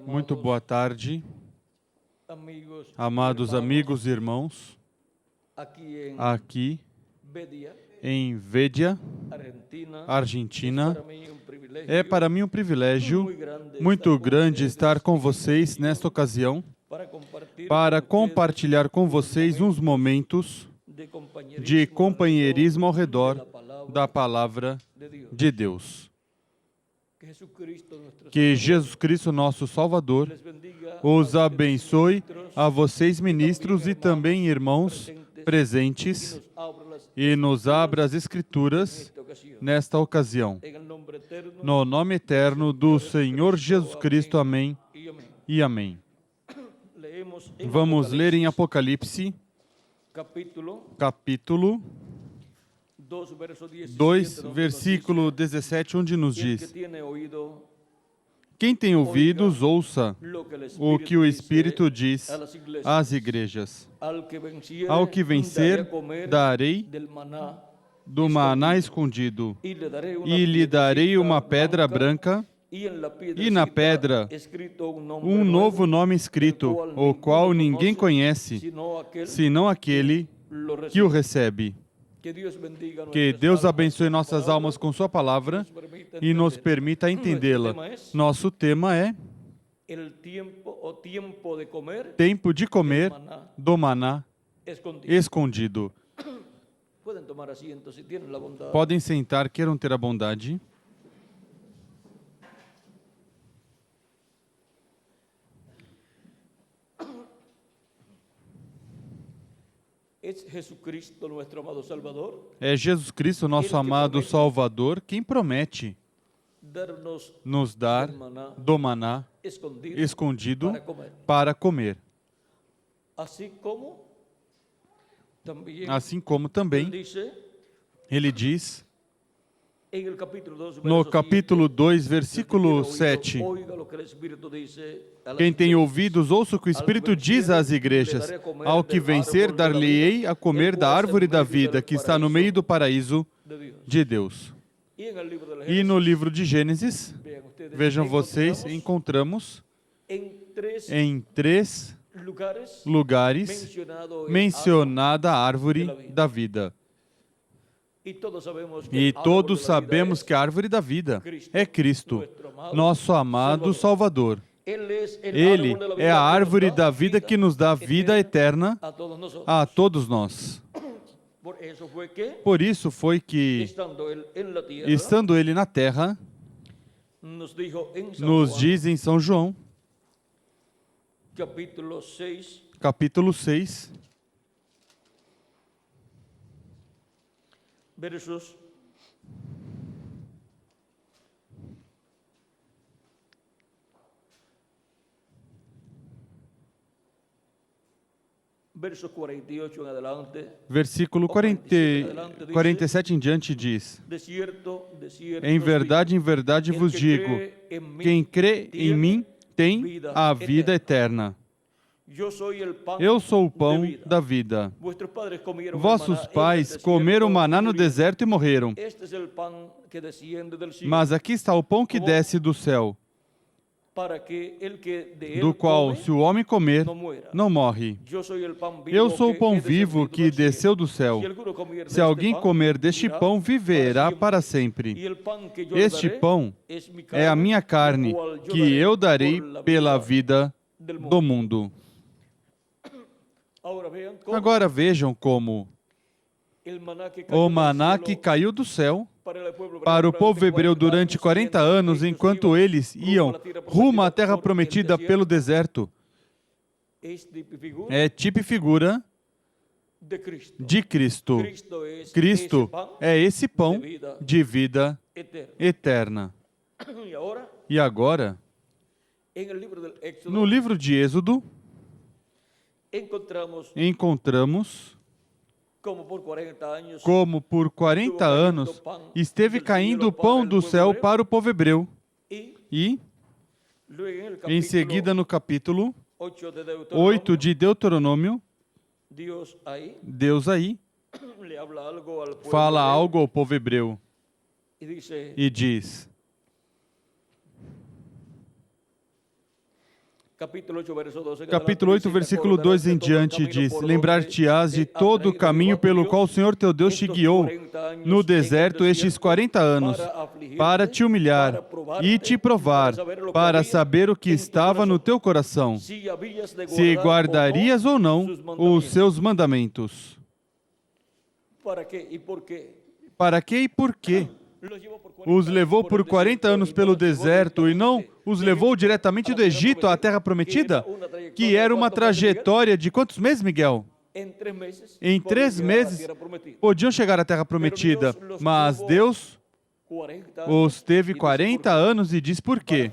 Muito boa tarde, amigos, amados amigos e irmãos, aqui em Védia, Argentina. É para mim um privilégio muito grande estar com vocês nesta ocasião para compartilhar com vocês uns momentos de companheirismo ao redor da Palavra de Deus. Que Jesus Cristo, nosso Salvador, os abençoe a vocês, ministros, e também irmãos presentes, e nos abra as Escrituras nesta ocasião. No nome eterno do Senhor Jesus Cristo, amém e amém. Vamos ler em Apocalipse, capítulo 2, versículo 17, onde nos diz: quem tem ouvidos, ouça o que o Espírito diz às igrejas. Ao que vencer, darei do maná escondido, e lhe darei uma pedra branca, e na pedra um novo nome escrito, o qual ninguém conhece, senão aquele que o recebe. Que Deus abençoe nossas almas com sua palavra e nos permita entendê-la. Nosso tema é tempo de comer do maná escondido. Podem sentar, queiram ter a bondade. É Jesus Cristo, nosso amado Salvador, quem promete nos dar do maná escondido para comer. Assim como também ele diz no capítulo 2, versículo 7, quem tem ouvidos, ouça o que o Espírito diz às igrejas. Ao que vencer, dar-lhe-ei a comer da árvore da vida, que está no meio do paraíso de Deus. E no livro de Gênesis, vejam vocês, encontramos em 3 lugares mencionada a árvore da vida. E todos sabemos que a árvore da vida é Cristo, nosso amado Salvador. Ele é a árvore da vida que nos dá vida eterna a todos nós. Por isso foi que, estando Ele na terra, nos diz em São João, capítulo 6, versos versículo 47 em diante diz: em verdade vos digo, quem crê em mim tem a vida eterna. Eu sou o pão da vida. Vossos pais comeram maná no deserto e morreram. Mas aqui está o pão que desce do céu, do qual, se o homem comer, não morre. Eu sou o pão vivo que desceu do céu. Se alguém comer deste pão, viverá para sempre. Este pão é a minha carne, que eu darei pela vida do mundo. Agora vejam como o maná que caiu do céu para o povo hebreu durante 40 anos, enquanto eles iam rumo à terra prometida pelo deserto, é tipo e figura de Cristo. Cristo é esse pão de vida eterna. E agora, no livro de Êxodo, encontramos como por 40 anos esteve caindo o pão do céu para o povo hebreu. E, em seguida, no capítulo 8 de Deuteronômio, Deus aí fala algo ao povo hebreu e diz: Capítulo 8, versículo 2 em diante diz: Lembrar-te-ás de todo o caminho pelo qual o Senhor teu Deus te guiou no deserto estes 40 anos, para te humilhar e te provar, para saber o que estava no teu coração, se guardarias ou não os seus mandamentos. Para que e por quê? Os levou por 40 anos pelo deserto e não os levou diretamente do Egito à Terra Prometida? Que era uma trajetória de quantos meses, Miguel? Em 3 meses podiam chegar à Terra Prometida, mas Deus os teve 40 anos e diz por quê?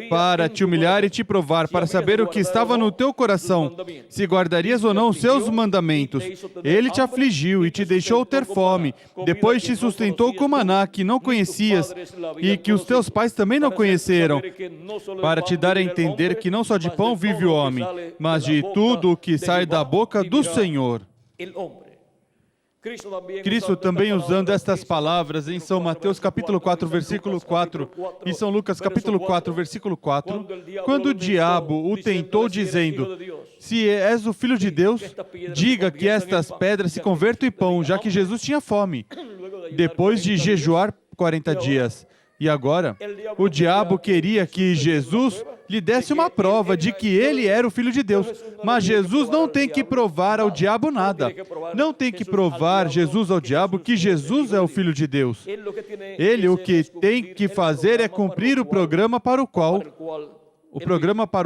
Para te humilhar e te provar, para saber o que estava no teu coração, se guardarias ou não os seus mandamentos. Ele te afligiu e te deixou ter fome, depois te sustentou com maná que não conhecias e que os teus pais também não conheceram, para te dar a entender que não só de pão vive o homem, mas de tudo o que sai da boca do Senhor. Cristo também usando estas palavras em São Mateus capítulo 4, versículo 4 e São Lucas capítulo 4, versículo 4, quando o diabo o tentou dizendo: se és o Filho de Deus, diga que estas pedras se convertam em pão, já que Jesus tinha fome, depois de jejuar 40 dias. E agora, o diabo queria que Jesus lhe desse uma prova de que ele era o Filho de Deus. Mas Jesus não tem que provar ao diabo nada. Não tem que provar Jesus ao diabo que Jesus é o Filho de Deus. Ele o que tem que fazer é cumprir o programa para o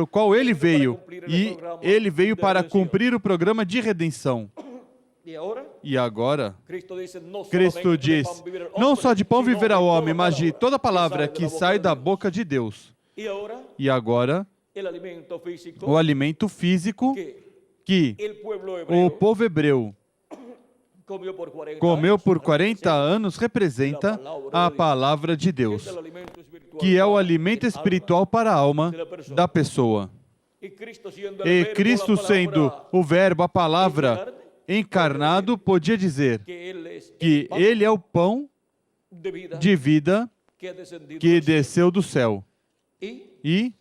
qual ele veio. E ele veio para cumprir o programa de redenção. E agora, Cristo diz, não só de pão viverá o homem, mas de toda palavra que sai da boca de Deus. E agora, o alimento físico que o povo hebreu comeu por 40 anos representa a palavra de Deus, que é o alimento espiritual para a alma da pessoa. E Cristo sendo o verbo, a palavra encarnado, podia dizer que Ele é o pão de vida que desceu do céu. E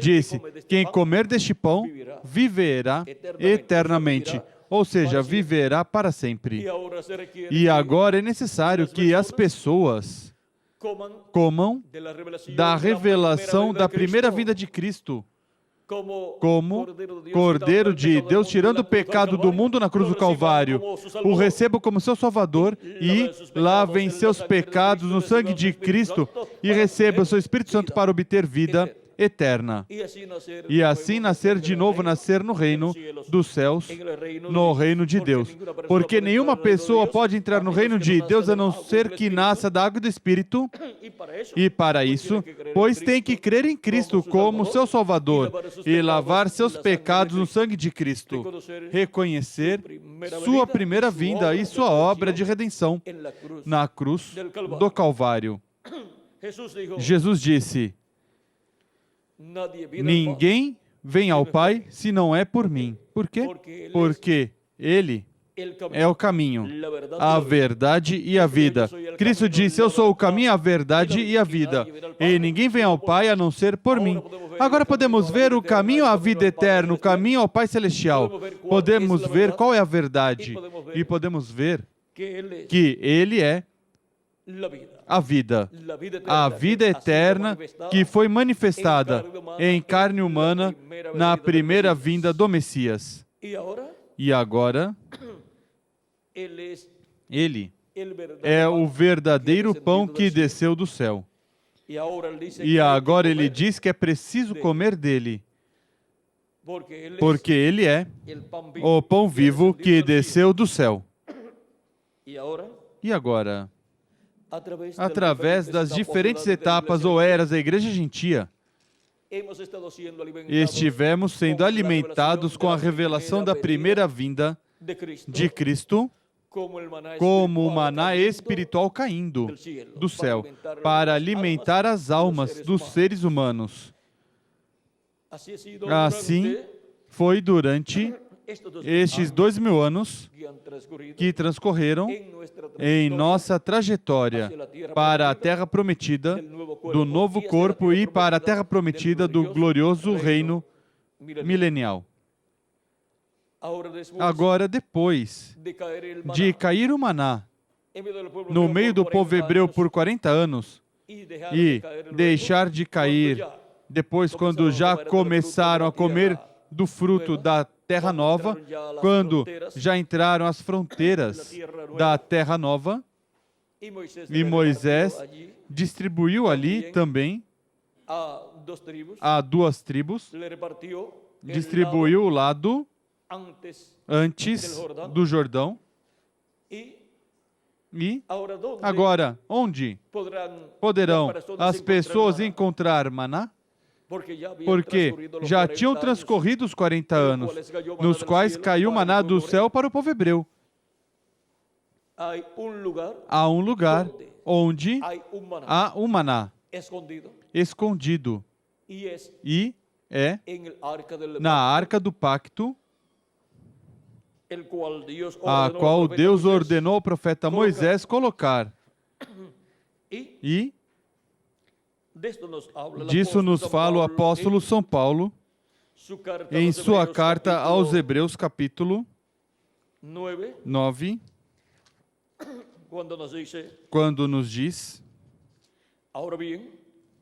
disse, quem comer deste pão viverá eternamente, ou seja, viverá para sempre. E agora é necessário que as pessoas comam da revelação da primeira vinda de Cristo, como Cordeiro de Deus, tirando o pecado do mundo na cruz do Calvário, o recebam como seu Salvador e lavem seus pecados no sangue de Cristo e recebam o seu Espírito Santo para obter vida eterna. E assim nascer de novo, nascer no reino dos céus, no reino de Deus. Porque nenhuma pessoa pode entrar no reino de Deus a não ser que nasça da água e do Espírito. E para isso, pois tem que crer em Cristo como seu Salvador e lavar seus pecados no sangue de Cristo. Reconhecer sua primeira vinda e sua obra de redenção na cruz do Calvário. Jesus disse, ninguém vem ao Pai se não é por mim. Por quê? Porque Ele é o caminho, a verdade e a vida. Cristo disse, eu sou o caminho, a verdade e a vida. E ninguém vem ao Pai a não ser por mim. Agora podemos ver o caminho à vida eterna, o caminho ao Pai Celestial. Podemos ver qual é a verdade. E podemos ver que Ele é a vida eterna que foi manifestada em carne humana na primeira vinda do Messias. E agora, Ele é o verdadeiro pão que desceu do céu. E agora Ele diz que é preciso comer dele, porque Ele é o pão vivo que desceu do céu. E agora, através das diferentes etapas ou eras da Igreja Gentia, estivemos sendo alimentados com a revelação da primeira vinda de Cristo, como o maná espiritual caindo do céu, para alimentar as almas dos seres humanos. Assim foi durante estes 2000 anos que han transcurrido que transcorreram en nuestra em trayectoria nossa trajetória para a terra prometida do novo corpo e para a terra prometida do glorioso reino milenial. Agora, depois de caer el maná de cair o maná en medio del pueblo no hebreo meio por do povo 40 hebreu años por 40 anos y dejar e de caer luego, deixar de cair cuando ya depois, quando já começaram a comer do fruto da terra nova, quando já entraram as fronteiras da terra nova, e Moisés distribuiu ali também a dos tribus, a 2 tribos, le repartió el distribuiu o lado lado antes antes do Jordão. y E ahora dónde agora, onde poderão as pessoas encontrar maná? porque já habían Porque transcurrido los já 40 tinham años, transcorrido os 40 anos, nos del quais cielo caiu para el maná do pueblo céu para o povo hebreu. hay un lugar, Há um lugar onde hay un maná há um maná escondido escondido, y es e é en el arca del na arca do pacto, el cual Dios a ordenó qual al profeta Deus Moisés. ordenou ao profeta Moisés colocar. Y E de esto nos habla el disso apóstol nos San fala o Pablo apóstolo São Paulo en su carta a em los sua Hebreos, carta capítulo aos Hebreus, capítulo 9, 9, cuando nos dice, quando nos diz: ahora bien,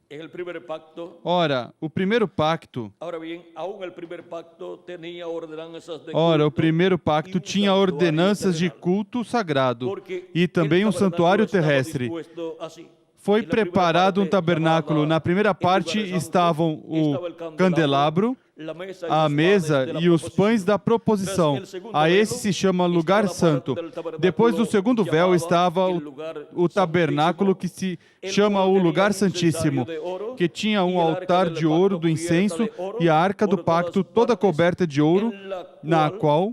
en el primer pacto, ora, o primeiro pacto, ahora bien, aún el primer pacto tenía ordenanzas de ora, o culto primeiro y pacto un tinha santuario ordenanças de terrenal, culto sagrado porque e também el um tabernáculo santuário estaba terrestre. dispuesto así. Foi En la primera preparado um parte tabernáculo. llamada Na primeira el parte lugar santo, estavam o estaba el candelabro, la mesa y a los mesa panes de la e os pães proposición. da proposição. Tras el segundo A esse velo, se chama estava lugar a parte santo. del tabernáculo Depois do segundo véu llamada estava el lugar o tabernáculo que se chama o lugar santíssimo, que tinha um altar de ouro do incenso e a arca do pacto toda coberta de ouro, na qual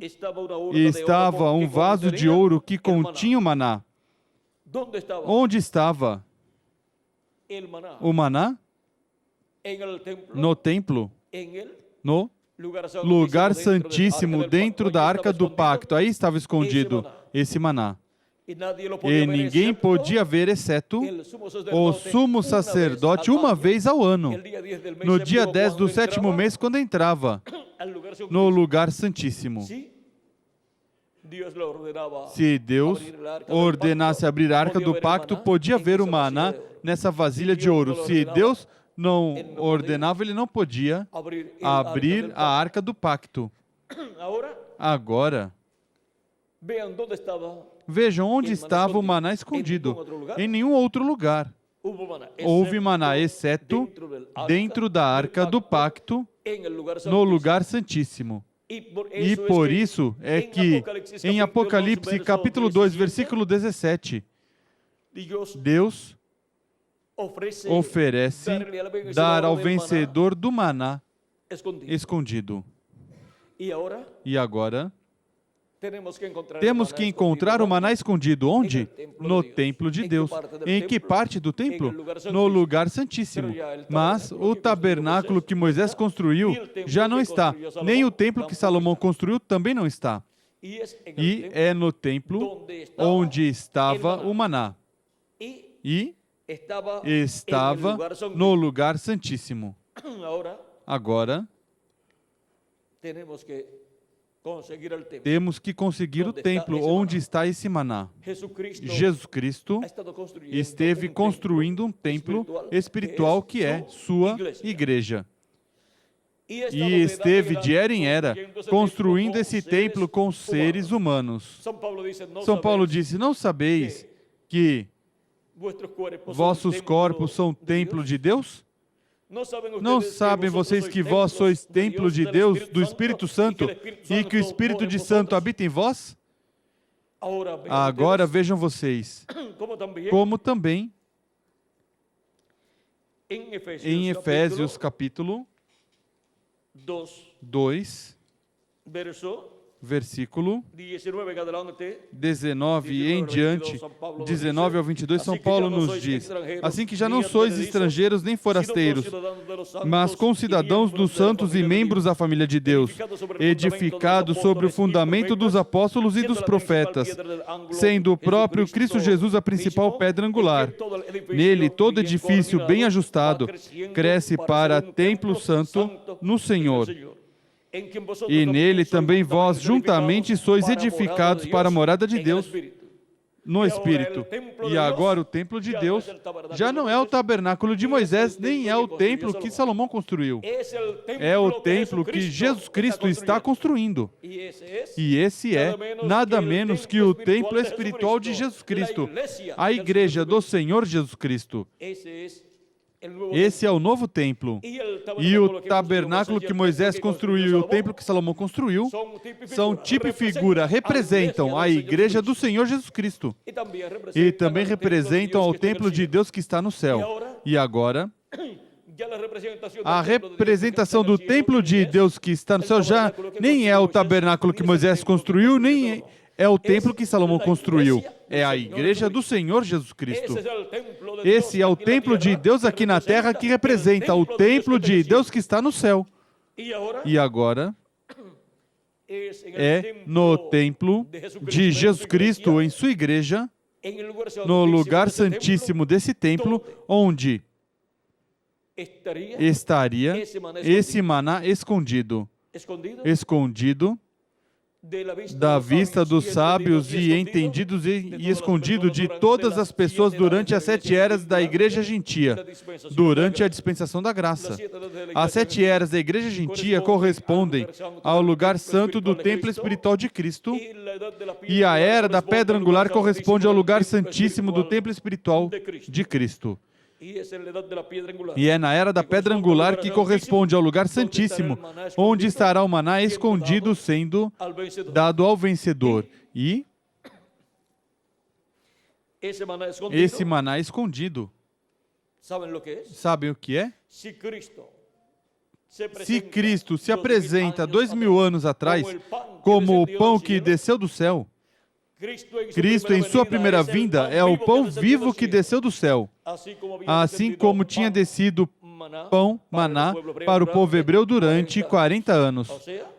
estava um vaso de ouro que continha o maná. Onde estava el maná? o maná? En el templo, No templo, en el no lugar santíssimo, dentro da arca do pacto. Aí estava escondido esse maná. y nadie lo E podía ver, ninguém excepto podia ver, exceto el sumo o sacerdote, sumo sacerdote, uma vez ao ano, el día 10 del mes no en dia vivo, 10 do cuando sétimo entraba mês, quando entrava al lugar santísimo. no lugar santíssimo. Sí, Dios lo ordenaba Se Deus abrir el arca del ordenasse pacto, abrir a arca podía do ver el pacto, maná podia en ver o esa maná vasija de oro. nessa vasilha de Deus ouro. não Se ordenava, Deus não ele não ordenava, ele não podia abrir el abrir arca del a arca do pacto. pacto. Ahora, Agora, vean dónde estaba. vejam onde El maná estava o maná escondido. escondido. Em nenhum outro lugar. Hubo maná, Houve excepto maná, exceto dentro da arca do pacto, en el lugar no santísimo. lugar santíssimo. E E por isso é que em Apocalipse capítulo 2, versículo 17, Deus oferece dar ao vencedor do maná escondido. E agora temos que encontrar o maná escondido. Onde? No templo de Deus. Em que parte do templo? No lugar santíssimo. Mas o tabernáculo que Moisés construiu já não está. Nem o templo que Salomão construiu também não está. E é no templo onde estava o maná. E estava no lugar santíssimo. Agora, temos que conseguir o templo onde está esse maná. Jesus Cristo esteve construindo um templo espiritual que é sua igreja. E esteve de era em era construindo esse templo com seres humanos. São Paulo disse: não sabeis que vossos corpos são templo de Deus? Não sabem vocês que vós sois templo de Deus, do Espírito Santo, e que o Espírito de Santo habita em vós? Agora vejam vocês, como também em Efésios capítulo 2, versículo 19 en adelante. 19 em diante, 19 ao 22, São Paulo nos diz: assim que já não sois estrangeiros nem forasteiros, mas concidadãos dos santos e membros da família de Deus, edificados sobre o fundamento dos apóstolos e dos profetas, sendo o próprio Cristo Jesus a principal pedra angular. Nele, todo edifício bem ajustado cresce para templo santo no Senhor. E nele também vós juntamente sois edificados para a morada de Deus no Espírito. E agora o templo de Deus já não é o tabernáculo de Moisés, nem é o templo que Salomão construiu. É o templo que Jesus Cristo está construindo. E esse é nada menos que o templo espiritual de Jesus Cristo, a igreja do Senhor Jesus Cristo. Esse é o novo templo. E o tabernáculo que Moisés construiu e o templo que Salomão construiu são tipo e figura, representam a igreja do Senhor Jesus Cristo. E também representam o templo de Deus que está no céu. E agora, a representação do templo de Deus que está no céu já nem é o tabernáculo que Moisés construiu, nem é o templo que Salomão construiu. É a igreja do Senhor Jesus Cristo. Esse é o templo de Deus aqui na terra que representa o templo de Deus que está no céu. E agora é no templo de Jesus Cristo em sua igreja, no lugar santíssimo desse templo, onde estaria esse maná escondido. Escondido da vista dos sábios e entendidos e escondido de todas as pessoas durante as 7 eras da Igreja Gentia, durante a dispensação da graça. As 7 eras da Igreja Gentia correspondem ao lugar santo do templo espiritual de Cristo, e a era da pedra angular corresponde ao lugar santíssimo do templo espiritual de Cristo. E é na era da pedra angular que corresponde ao lugar santíssimo, onde estará o maná escondido sendo dado ao vencedor. E esse maná escondido, sabem o que é? Se Cristo se apresenta 2000 anos atrás como o pão que desceu do céu, Cristo, em sua primeira vinda, é o pão vivo que desceu do céu, assim como tinha descido pão, maná, para o povo hebreu durante 40 anos.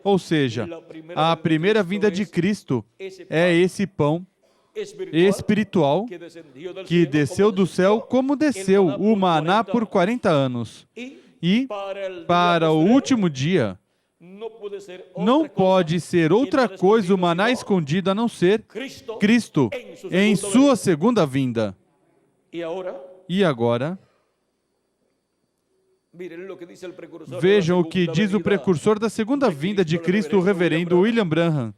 Ou seja, a primeira vinda de Cristo é esse pão espiritual que desceu do céu como desceu o maná por 40 anos. E, para o último dia, não pode ser outra coisa o maná escondido a não ser Cristo em sua segunda vinda. E agora, vejam o que diz o precursor da segunda vinda de Cristo, o reverendo William Branham,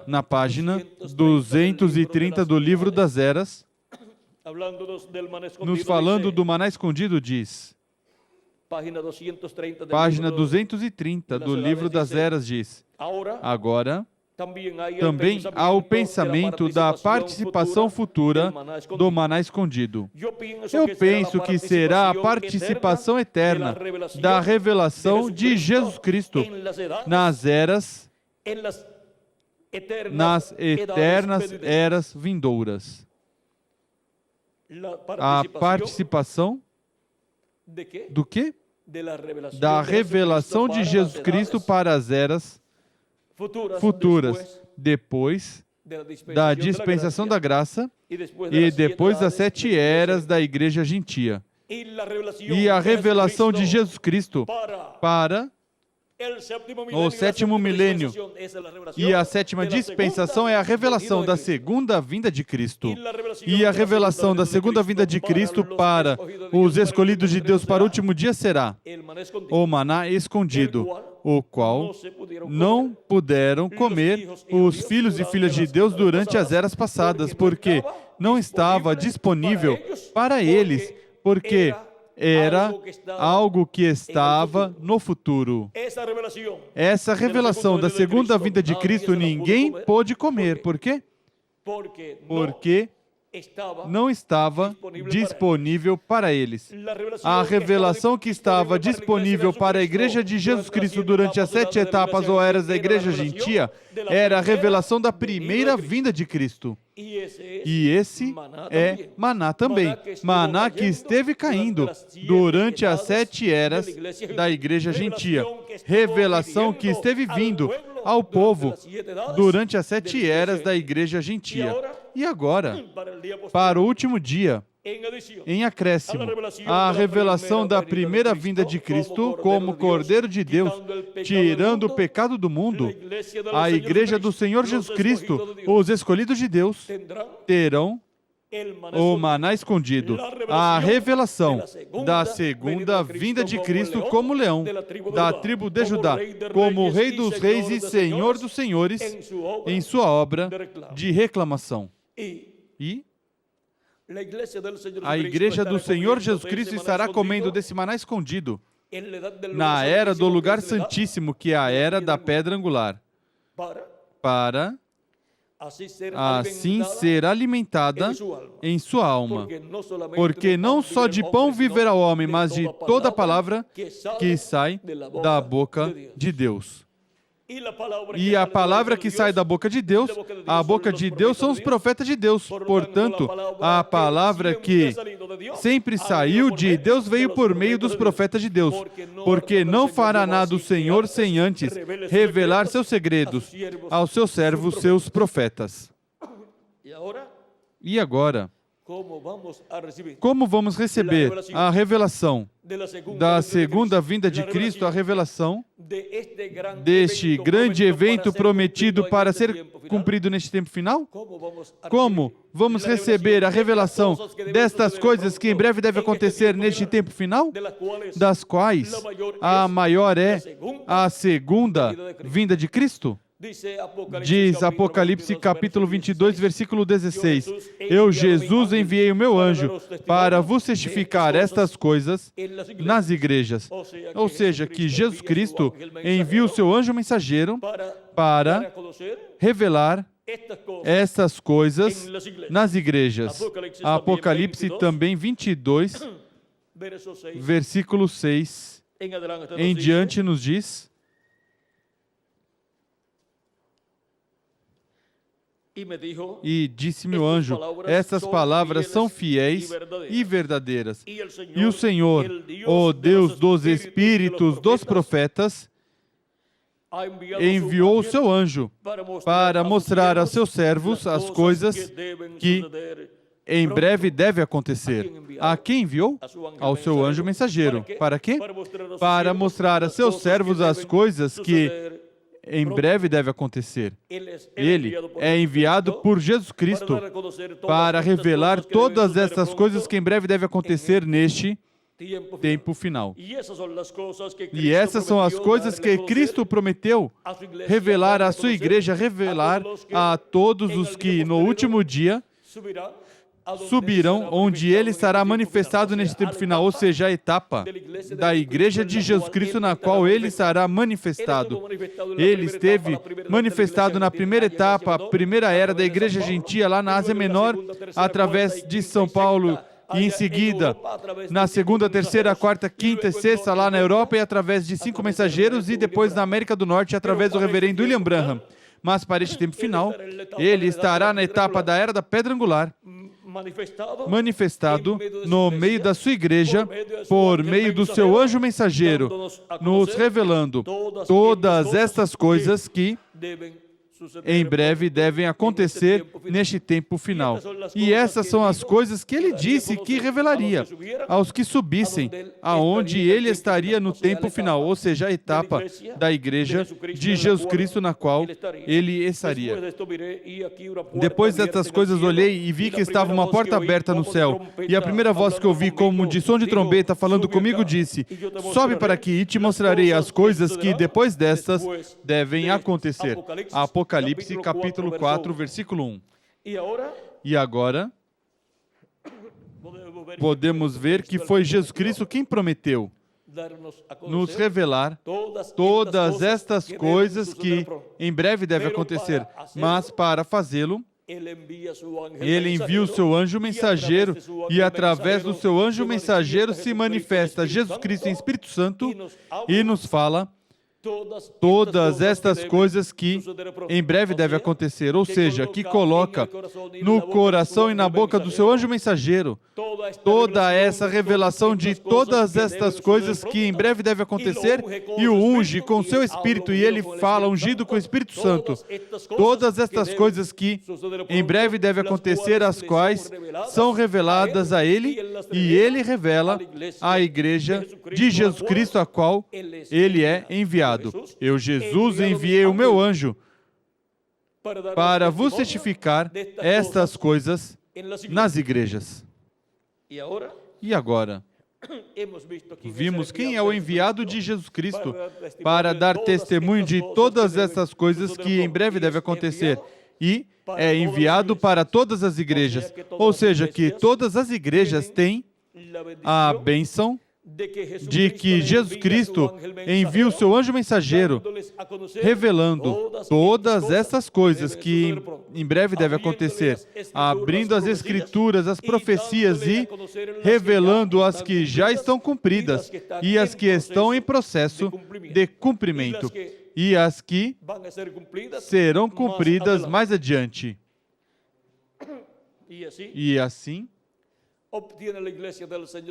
na página 230 do Livro das Eras, nos falando do maná escondido, diz... Página 230 do Livro das Eras diz: agora, também há o pensamento da participação futura do maná escondido. Eu penso que será a participação eterna da revelação de Jesus Cristo nas eternas eras vindouras. A participação do quê? Da revelação de Jesus Cristo para as eras futuras, depois da dispensação da graça e depois das 7 eras da Igreja Gentia. E a revelação de Jesus Cristo para o 7º milênio. E a 7ª dispensação é a revelação da segunda vinda de Cristo. E a revelação da segunda vinda de Cristo para os escolhidos de Deus para o último dia será o maná escondido, o qual não puderam comer os filhos e filhas de Deus durante as eras passadas, porque não estava disponível para eles, porque era algo que estava no futuro. Essa revelação da segunda vinda de Cristo ninguém pôde comer. Por quê? Porque não estava disponível para eles. A revelação que estava disponível para a Igreja de Jesus Cristo durante as 7 etapas ou eras da Igreja Gentia era a revelação da primeira vinda de Cristo. E esse é maná também. Maná que esteve caindo durante as 7 eras da Igreja Gentia. Revelação que esteve vindo ao povo durante as 7 eras da Igreja Gentia. E agora, para o último dia, em acréscimo, a revelação da primeira vinda de Cristo como Cordeiro de Deus, tirando o pecado do mundo, a Igreja do Senhor Jesus Cristo, os escolhidos de Deus, terão o maná escondido, a revelação da segunda vinda de Cristo como leão, da tribo de Judá, como Rei dos Reis e Senhor dos Senhores, em sua obra de reclamação. E a Igreja do Senhor Jesus Cristo estará comendo desse maná escondido na era do lugar santíssimo, que é a era da pedra angular, para assim ser alimentada em sua alma. Porque não só de pão viverá o homem, mas de toda palavra que sai da boca de Deus. E a palavra que sai da boca de Deus, a boca de Deus são os profetas de Deus. Portanto, a palavra que sempre saiu de Deus veio por meio dos profetas de Deus. Porque não fará nada o Senhor sem antes revelar seus segredos aos seus servos, seus profetas. E agora, como vamos receber a revelação da segunda vinda de Cristo, a revelação deste grande evento prometido para ser cumprido neste tempo final? Como vamos receber a revelação destas coisas que em breve devem acontecer neste tempo final? Das quais a maior é a segunda vinda de Cristo? Diz Apocalipse capítulo 22, versículo 16. Eu, Jesus, enviei o meu anjo para vos testificar estas coisas nas igrejas. Ou seja, que Jesus Cristo envia o seu anjo mensageiro para revelar estas coisas nas igrejas. Apocalipse também 22, versículo 6 em diante nos diz: e disse-me o anjo, estas palavras são fiéis e verdadeiras. E o Senhor, o Deus dos espíritos dos profetas, enviou o seu anjo para mostrar a seus servos as coisas que em breve devem acontecer. A quem enviou? Ao seu anjo mensageiro. Para quê? Para mostrar a seus servos as coisas que em breve deve acontecer. Ele é enviado por Jesus Cristo para revelar todas essas coisas que em breve devem acontecer neste tempo final. E essas são as coisas que Cristo prometeu revelar à sua igreja, revelar a todos os que no último dia subirão, onde ele estará manifestado neste tempo final, ou seja, a etapa da Igreja de Jesus Cristo na qual ele estará manifestado. Ele esteve manifestado na primeira etapa, a primeira era da Igreja Gentia, lá na Ásia Menor, através de São Paulo, e em seguida, na segunda, terceira, quarta, quinta e sexta, lá na Europa, e através de 5 mensageiros, e depois na América do Norte, através do reverendo William Branham. Mas para este tempo final, ele estará na etapa da Era da Pedra Angular, manifestado no meio da sua igreja, por meio do seu anjo mensageiro, nos revelando todas estas coisas que em breve devem acontecer neste tempo final. E essas são as coisas que ele disse que revelaria aos que subissem, aonde ele estaria no tempo final, ou seja, a etapa da Igreja de Jesus Cristo na qual ele estaria. Depois dessas coisas olhei e vi que estava uma porta aberta no céu, e a primeira voz que ouvi, como de som de trombeta, falando comigo, disse: sobe para aqui e te mostrarei as coisas que depois destas devem acontecer. Apocalipse capítulo 4, versículo 1. E agora, podemos ver que foi Jesus Cristo quem prometeu nos revelar todas estas coisas que em breve devem acontecer. Mas para fazê-lo, Ele envia o seu anjo mensageiro e através do seu anjo mensageiro se manifesta Jesus Cristo em Espírito Santo e nos fala todas estas coisas que em breve devem acontecer, ou seja, que coloca no coração e na boca do seu anjo mensageiro toda essa revelação de todas estas coisas que em breve devem acontecer e o unge com seu Espírito e ele fala ungido com o Espírito Santo. Todas estas coisas que em breve devem acontecer, as quais são reveladas a ele e ele revela à igreja de Jesus Cristo, a qual ele é enviado. Eu, Jesus, enviei o meu anjo para vos testificar estas coisas nas igrejas. E agora, vimos quem é o enviado de Jesus Cristo para dar testemunho de todas essas coisas que em breve devem acontecer. E é enviado para todas as igrejas. Ou seja, que todas as igrejas têm a bênção de que Jesus Cristo envia o seu anjo mensageiro revelando todas essas coisas que em breve devem acontecer, abrindo as Escrituras, as profecias e revelando as que já estão cumpridas e as que estão em processo de cumprimento e as que serão cumpridas mais adiante. E assim,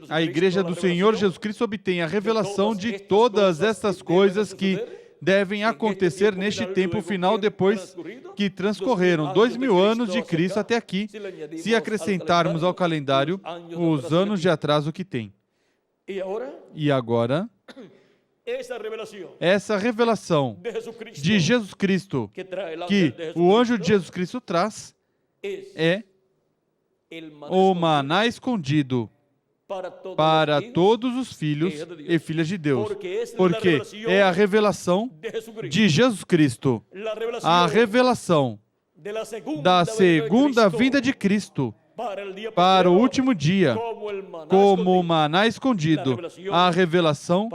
a Igreja do Senhor Jesus Cristo obtém a revelação de todas estas coisas que devem acontecer neste tempo final, depois que transcorreram 2000 anos de Cristo até aqui, se acrescentarmos ao calendário os anos de atraso que tem. E agora, essa revelação de Jesus Cristo, que o anjo de Jesus Cristo traz, é o maná escondido para todos os filhos e filhas de Deus, porque é a revelação de Jesus Cristo, a revelação da segunda vinda de Cristo para o último dia, como o maná escondido, a revelação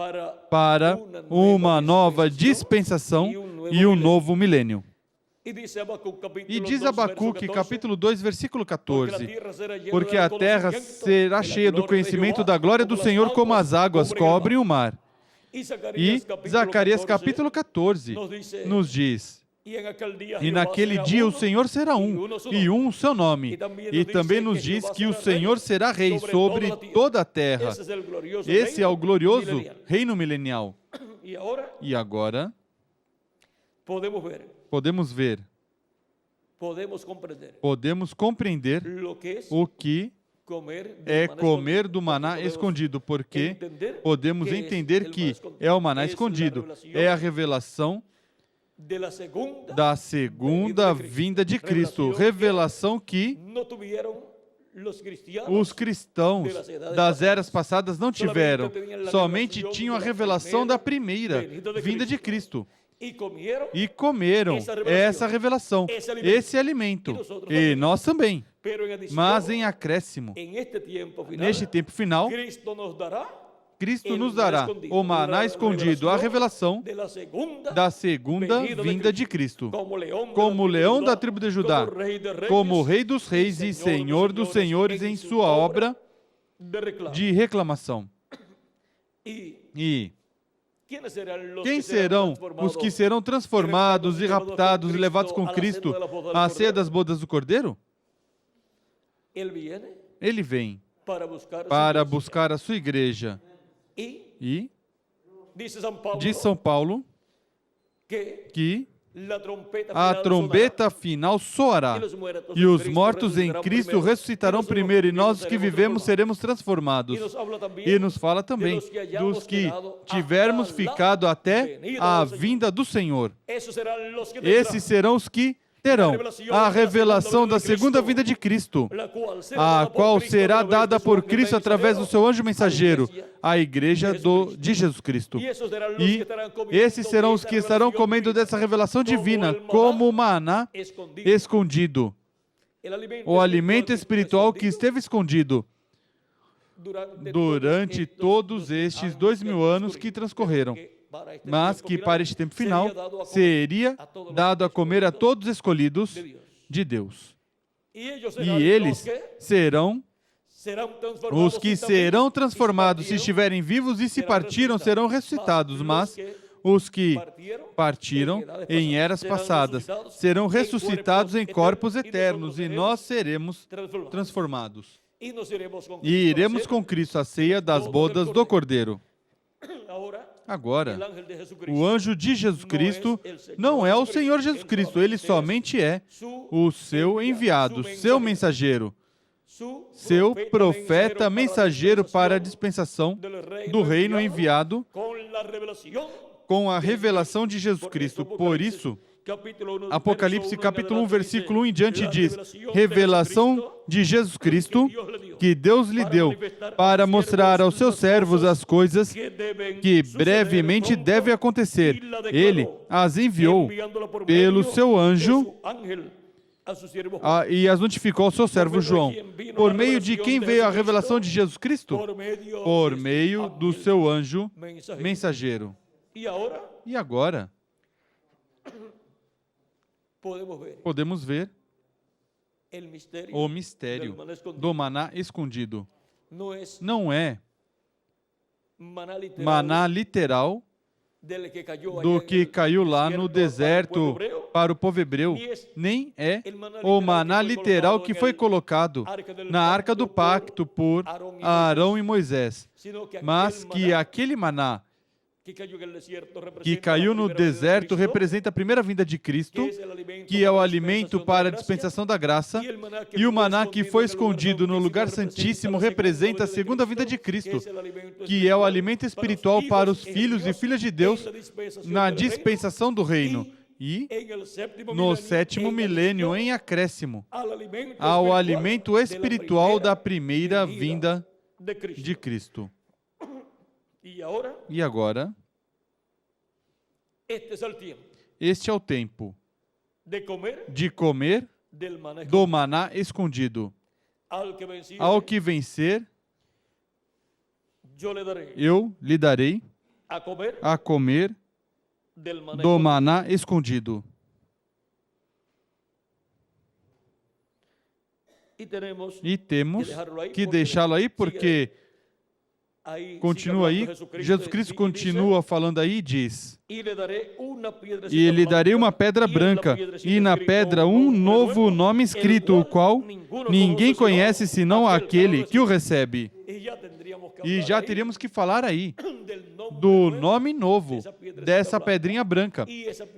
para uma nova dispensação e um novo milênio. E diz Abacuque, capítulo 2, versículo 14, porque a terra será cheia do conhecimento da glória do Senhor como as águas cobrem o mar. E Zacarias, capítulo 14, nos diz, e naquele dia o Senhor será um, e um o seu nome. E também nos diz que o Senhor será rei sobre toda a terra. Esse é o glorioso reino milenial. E agora, podemos ver, podemos compreender o que é comer do maná escondido, porque podemos entender que é o maná escondido, é a revelação da segunda vinda de Cristo, revelação que os cristãos das eras passadas não tiveram, somente tinham a revelação da primeira vinda de Cristo. E comeram essa revelação, esse alimento, e nós também. Mas em acréscimo, neste tempo final, Cristo nos dará o maná escondido, a revelação da segunda vinda de Cristo, como leão da tribo de Judá, como Rei dos reis e Senhor dos senhores em sua obra de reclamação. E quem serão os que serão transformados e raptados e levados com Cristo à ceia das bodas do Cordeiro? Ele vem para buscar a sua igreja. E diz São Paulo que a trombeta final soará e os mortos em Cristo ressuscitarão primeiro e nós os que vivemos seremos transformados. E nos fala também dos que tivermos ficado até a vinda do Senhor. Esses serão os que terão a revelação da segunda vinda de Cristo, a qual será dada por Cristo através do seu anjo mensageiro, à igreja de Jesus Cristo. E esses serão os que estarão comendo dessa revelação divina, como o maná escondido, o alimento espiritual que esteve escondido durante todos estes 2000 anos que transcorreram, mas que para este tempo final seria dado a comer a todos os escolhidos de Deus. E eles serão os que serão transformados se estiverem vivos, e se partiram serão ressuscitados, mas os que partiram em eras passadas serão ressuscitados em corpos eternos, e nós seremos transformados. E iremos com Cristo à ceia das bodas do Cordeiro. Agora, o anjo de Jesus Cristo não é o Senhor Jesus Cristo, ele somente é o seu enviado, seu mensageiro, seu profeta mensageiro para a dispensação do reino, enviado com a revelação de Jesus Cristo. Por isso, Apocalipse capítulo 1, versículo 1 em diante diz: revelação de Jesus Cristo que Deus lhe deu para mostrar aos seus servos as coisas que brevemente devem acontecer. Ele as enviou pelo seu anjo e as notificou ao seu servo João. Por meio de quem veio a revelação de Jesus Cristo? Por meio do seu anjo mensageiro. E agora, podemos ver o mistério do maná escondido. Não é maná literal do que caiu lá no deserto para o povo hebreu, nem é o maná literal que foi colocado na Arca do Pacto por Arão e Moisés, mas que aquele maná que caiu no deserto representa a primeira vinda de Cristo, que é o alimento para a dispensação da graça, e o maná que foi escondido no lugar santíssimo representa a segunda vinda de Cristo, que é o alimento espiritual para os filhos e filhas de Deus na dispensação do reino, e no sétimo milênio, em acréscimo ao alimento espiritual da primeira vinda de Cristo. E agora, este é o tempo de comer do maná escondido. Ao que vencer, eu lhe darei a comer do maná escondido. E temos que deixá-lo aí, porque continua aí, Jesus Cristo continua falando aí e diz: e lhe darei uma pedra branca, e na pedra um novo nome escrito, o qual ninguém conhece senão aquele que o recebe. E já teríamos que falar aí do nome novo dessa pedrinha branca.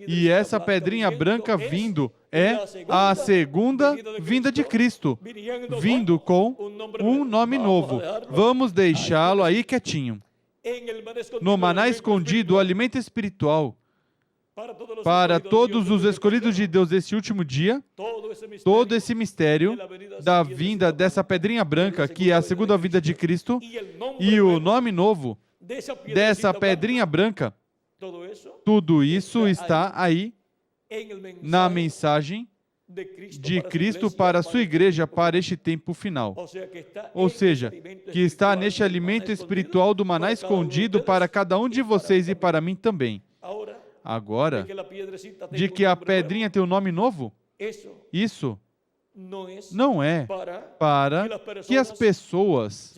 E essa pedrinha branca vindo é a segunda vinda de Cristo, vindo com um nome novo. Vamos deixá-lo aí quietinho. No maná escondido, o alimento espiritual para todos os escolhidos de Deus desse último dia, todo esse mistério da vinda dessa pedrinha branca, que é a segunda vinda de Cristo, e o nome novo dessa pedrinha branca, tudo isso está aí na mensagem de Cristo para a sua igreja para este tempo final. Ou seja, que está neste alimento espiritual do maná escondido para cada um de vocês e para mim também. Agora, de que a pedrinha tem um nome novo, isso não é para que as pessoas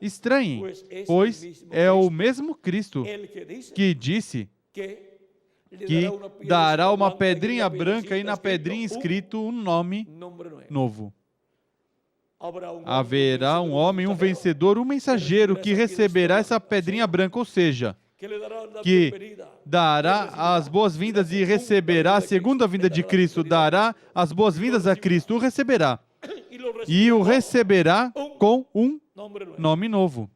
estranhem, pois é o mesmo Cristo que disse que dará uma pedrinha branca e na pedrinha escrito um nome novo. Haverá um homem, um vencedor, um mensageiro que receberá essa pedrinha branca, ou seja, que dará as boas-vindas e receberá a segunda vinda de Cristo, dará as boas-vindas a Cristo, o receberá. E o receberá com um nome novo.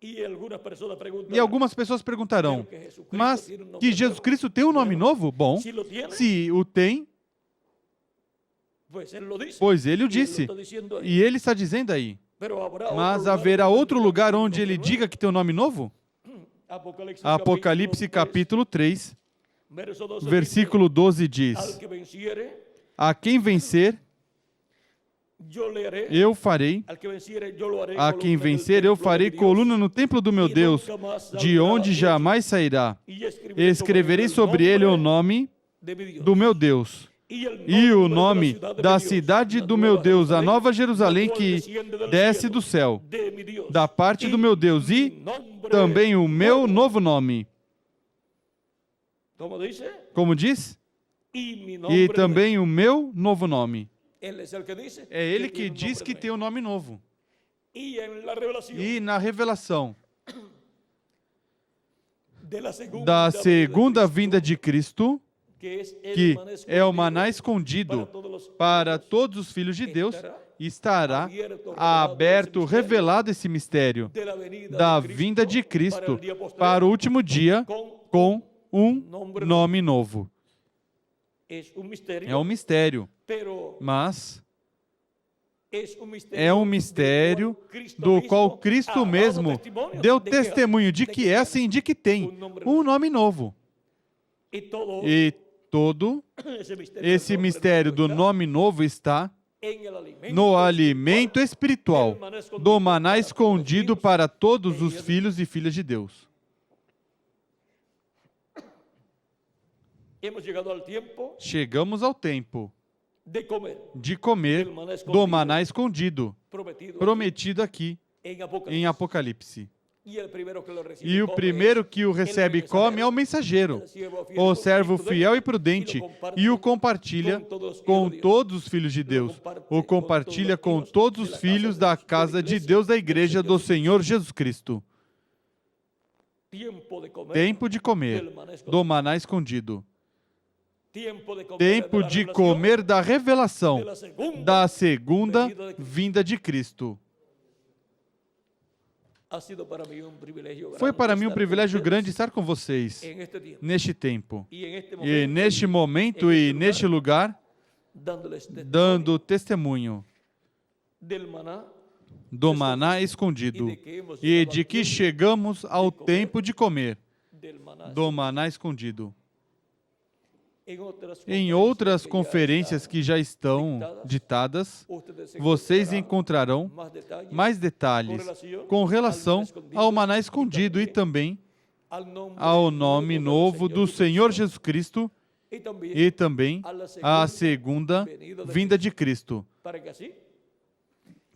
E algumas pessoas perguntarão, mas que Jesus Cristo tem um nome novo? Bom, se o tem, pois ele o disse, e ele está dizendo aí. Mas haverá outro lugar onde ele diga que tem um nome novo? Apocalipse capítulo 3, versículo 12 diz: a quem vencer, eu farei, a quem vencer, eu farei coluna no templo do meu Deus, de onde jamais sairá. Escreverei sobre ele o nome do meu Deus, e o nome da cidade do meu Deus, a nova Jerusalém que desce do céu, da parte do meu Deus, e também o meu novo nome. Como diz? E também o meu novo nome. É ele que diz que tem um nome novo. E na revelação da segunda vinda de Cristo, que é o maná escondido para todos os filhos de Deus, estará aberto, revelado esse mistério da vinda de Cristo para o último dia com um nome novo. É um mistério, mas é um mistério do qual Cristo mesmo deu testemunho de que é assim, de que tem um nome novo. E todo esse mistério do nome novo está no alimento espiritual, do maná escondido para todos os filhos e filhas de Deus. Chegamos ao tempo de comer do maná escondido, prometido aqui em Apocalipse. E o primeiro que o recebe e come é o mensageiro, o servo fiel e prudente, e o compartilha com todos os filhos de Deus. O compartilha com todos os filhos da casa de Deus, da igreja do Senhor Jesus Cristo. Tempo de comer do maná escondido. Tempo de comer da revelação da segunda vinda de Cristo. Foi para mim um privilégio grande estar com vocês neste tempo, e neste momento e neste lugar, dando testemunho do maná escondido e de que chegamos ao tempo de comer do maná escondido. Em outras conferências que já estão ditadas, vocês encontrarão mais detalhes com relação ao maná escondido e também ao nome novo do Senhor Jesus Cristo e também à segunda vinda de Cristo,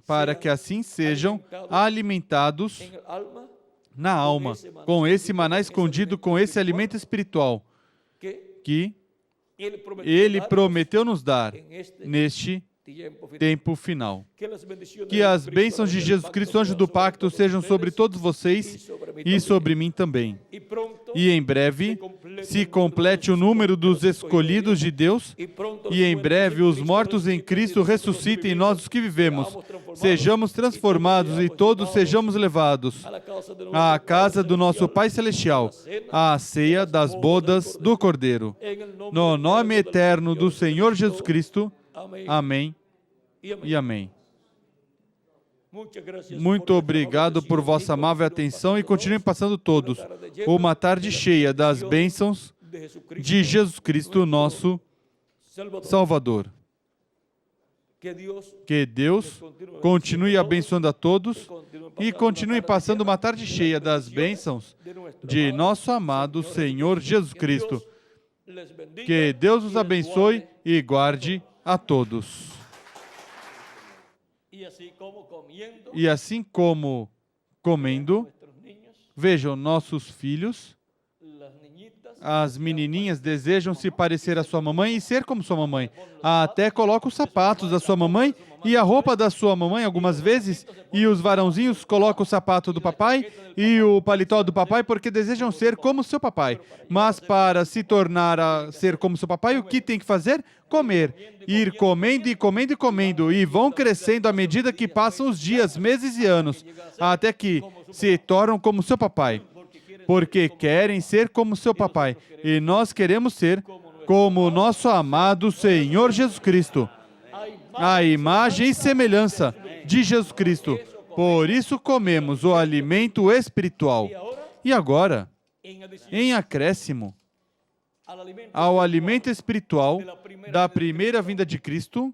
para que assim sejam alimentados na alma com esse maná escondido, com esse alimento espiritual que Ele prometeu nos dar neste tempo final. Que as bênçãos de Jesus Cristo, anjo do pacto, sejam sobre todos vocês e sobre mim também. E em breve se complete o número dos escolhidos de Deus, e em breve os mortos em Cristo ressuscitem, e nós os que vivemos sejamos transformados e todos sejamos levados à casa do nosso Pai Celestial, à ceia das bodas do Cordeiro. No nome eterno do Senhor Jesus Cristo, amém e amém. Muito obrigado por vossa amável atenção e continuem passando todos uma tarde cheia das bênçãos de Jesus Cristo, nosso Salvador. Que Deus continue abençoando a todos e continue passando uma tarde cheia das bênçãos de nosso amado Senhor Jesus Cristo. Que Deus os abençoe e guarde a todos. E assim como comendo, vejam, nossos filhos, as menininhas desejam se parecer à sua mamãe e ser como sua mamãe. Até colocam os sapatos da sua mamãe e a roupa da sua mamãe algumas vezes, e os varãozinhos colocam o sapato do papai e o paletó do papai porque desejam ser como seu papai. Mas para se tornar a ser como seu papai, o que tem que fazer? Comer. Ir comendo e comendo e comendo, e vão crescendo à medida que passam os dias, meses e anos, até que se tornam como seu papai. Porque querem ser como seu papai. E nós queremos ser como o nosso amado Senhor Jesus Cristo. A imagem e semelhança de Jesus Cristo. Por isso comemos o alimento espiritual. E agora, em acréscimo ao alimento espiritual da primeira vinda de Cristo,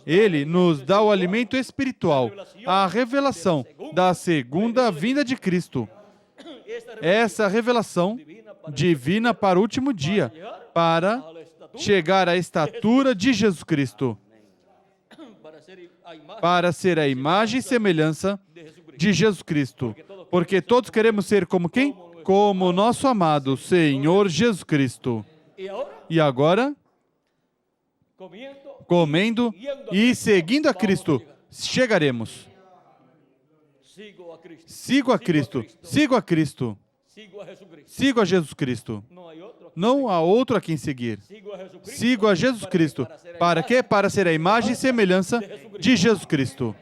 Ele nos dá o alimento espiritual, a revelação da segunda vinda de Cristo. Essa revelação divina para o último dia, para chegar à estatura de Jesus Cristo, para ser a imagem e semelhança de Jesus Cristo. Porque todos queremos ser como quem? Como o nosso amado Senhor Jesus Cristo. E agora, comendo e seguindo a Cristo, chegaremos. Sigo a Cristo, sigo a Cristo, sigo a Jesus Cristo. Não há outro a quem seguir. Sigo a Jesus Cristo. Para quê? Para ser a imagem e semelhança de Jesus Cristo.